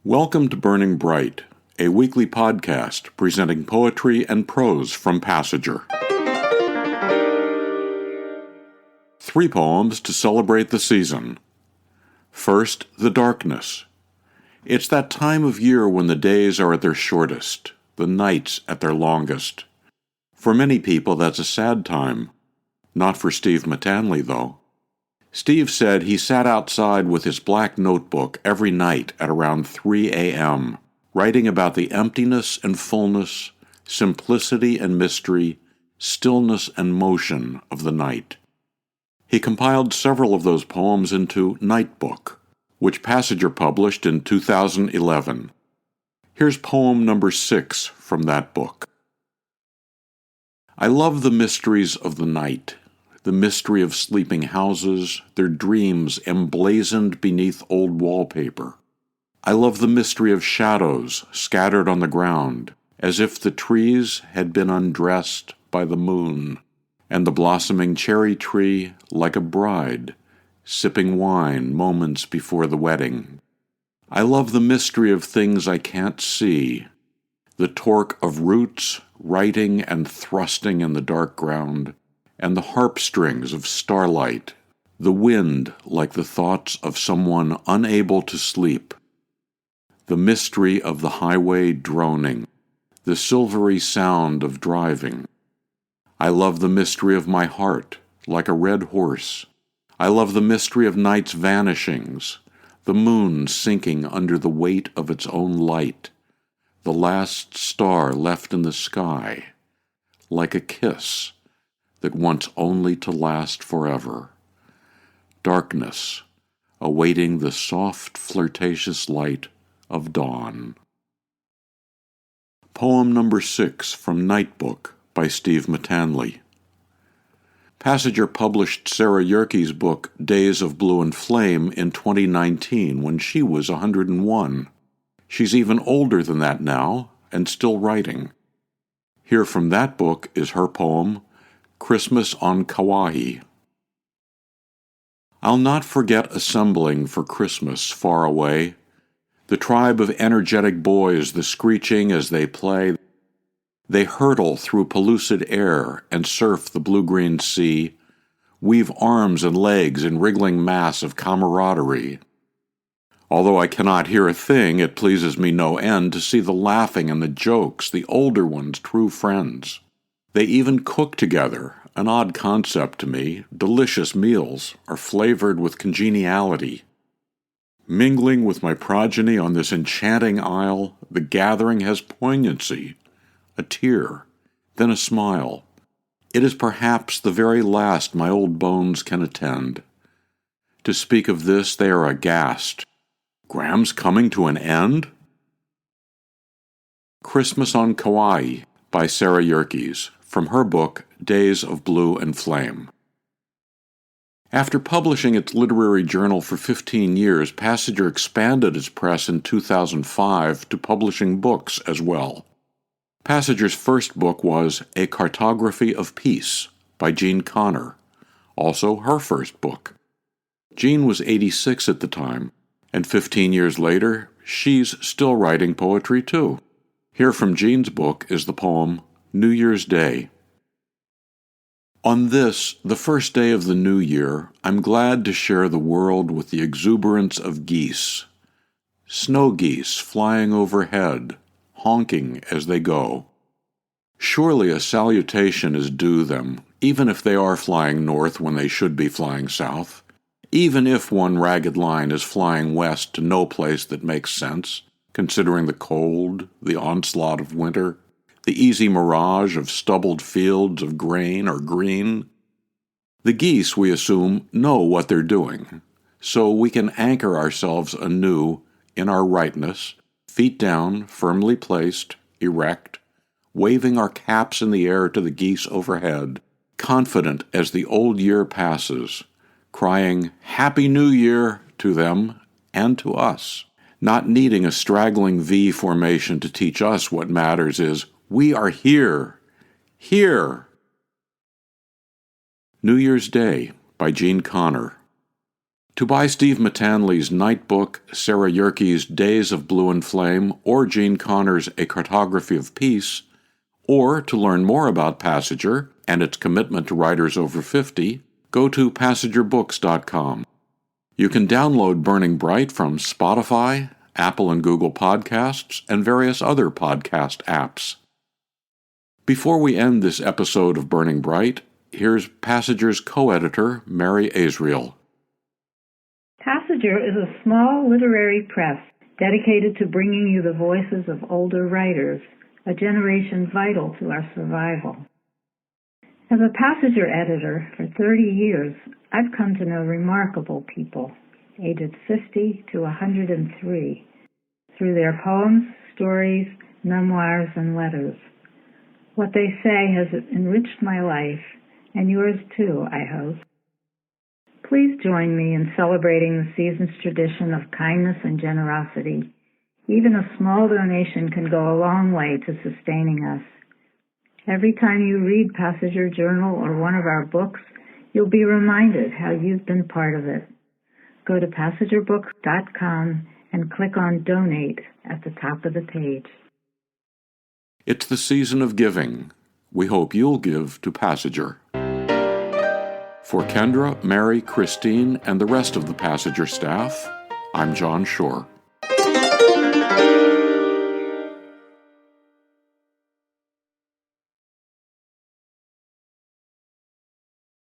Welcome to Burning Bright, a weekly podcast presenting poetry and prose from Passager. 3 poems to celebrate the season. First, The Darkness. It's that time of year when the days are at their shortest, the nights at their longest. For many people, that's a sad time. Not for Steve Mattanley, though. Steve said he sat outside with his black notebook every night at around 3 a.m., writing about the emptiness and fullness, simplicity and mystery, stillness and motion of the night. He compiled several of those poems into Night Book, which Passager published in 2011. Here's poem number 6 from that book. I love the mysteries of the night. The mystery of sleeping houses, their dreams emblazoned beneath old wallpaper. I love the mystery of shadows scattered on the ground, as if the trees had been undressed by the moon, and the blossoming cherry tree like a bride, sipping wine moments before the wedding. I love the mystery of things I can't see, the torque of roots writing and thrusting in the dark ground, and the harp strings of starlight, the wind like the thoughts of someone unable to sleep, the mystery of the highway droning, the silvery sound of driving. I love the mystery of my heart, like a red horse. I love the mystery of night's vanishings, the moon sinking under the weight of its own light, the last star left in the sky, like a kiss that wants only to last forever. Darkness, awaiting the soft, flirtatious light of dawn. Poem number 6 from Night Book by Steve Mattanley. Passager published Sarah Yerke's book Days of Blue and Flame in 2019 when she was 101. She's even older than that now and still writing. Here from that book is her poem, Christmas on Kauai. I'll not forget assembling for Christmas far away, the tribe of energetic boys, the screeching as they play. They hurtle through pellucid air and surf the blue-green sea, weave arms and legs in wriggling mass of camaraderie. Although I cannot hear a thing, it pleases me no end to see the laughing and the jokes, the older ones' true friends. They even cook together, an odd concept to me. Delicious meals are flavored with congeniality. Mingling with my progeny on this enchanting isle, the gathering has poignancy, a tear, then a smile. It is perhaps the very last my old bones can attend. To speak of this, they are aghast. Graham's coming to an end? Christmas on Kauai by Sarah Yerke, from her book Days of Blue and Flame. After publishing its literary journal for 15 years, Passager expanded its press in 2005 to publishing books as well. Passager's first book was A Cartography of Peace by Jean Connor, also her first book. Jean was 86 at the time, and 15 years later, she's still writing poetry too. Here from Jean's book is the poem New Year's Day. On this, the first day of the new year, I'm glad to share the world with the exuberance of geese. Snow geese flying overhead, honking as they go. Surely a salutation is due them, even if they are flying north when they should be flying south, even if one ragged line is flying west to no place that makes sense, considering the cold, the onslaught of winter, the easy mirage of stubbled fields of grain or green. The geese, we assume, know what they're doing, so we can anchor ourselves anew in our rightness, feet down, firmly placed, erect, waving our caps in the air to the geese overhead, confident as the old year passes, crying Happy New Year to them and to us, not needing a straggling V formation to teach us what matters is we are here, here. New Year's Day by Jean Connor. To buy Steve Mattanley's Night Book, Sarah Yerke's Days of Blue and Flame, or Gene Connor's A Cartography of Peace, or to learn more about Passager and its commitment to writers over 50, go to PassagerBooks.com. You can download Burning Bright from Spotify, Apple and Google Podcasts, and various other podcast apps. Before we end this episode of Burning Bright, here's Passager's co-editor, Mary Azriel. Passager is a small literary press dedicated to bringing you the voices of older writers, a generation vital to our survival. As a Passager editor for 30 years, I've come to know remarkable people, aged 50 to 103, through their poems, stories, memoirs, and letters. What they say has enriched my life, and yours too, I hope. Please join me in celebrating the season's tradition of kindness and generosity. Even a small donation can go a long way to sustaining us. Every time you read Passager Journal or one of our books, you'll be reminded how you've been part of it. Go to PassagerBooks.com and click on Donate at the top of the page. It's the season of giving. We hope you'll give to Passager. For Kendra, Mary, Christine, and the rest of the Passager staff, I'm John Shore.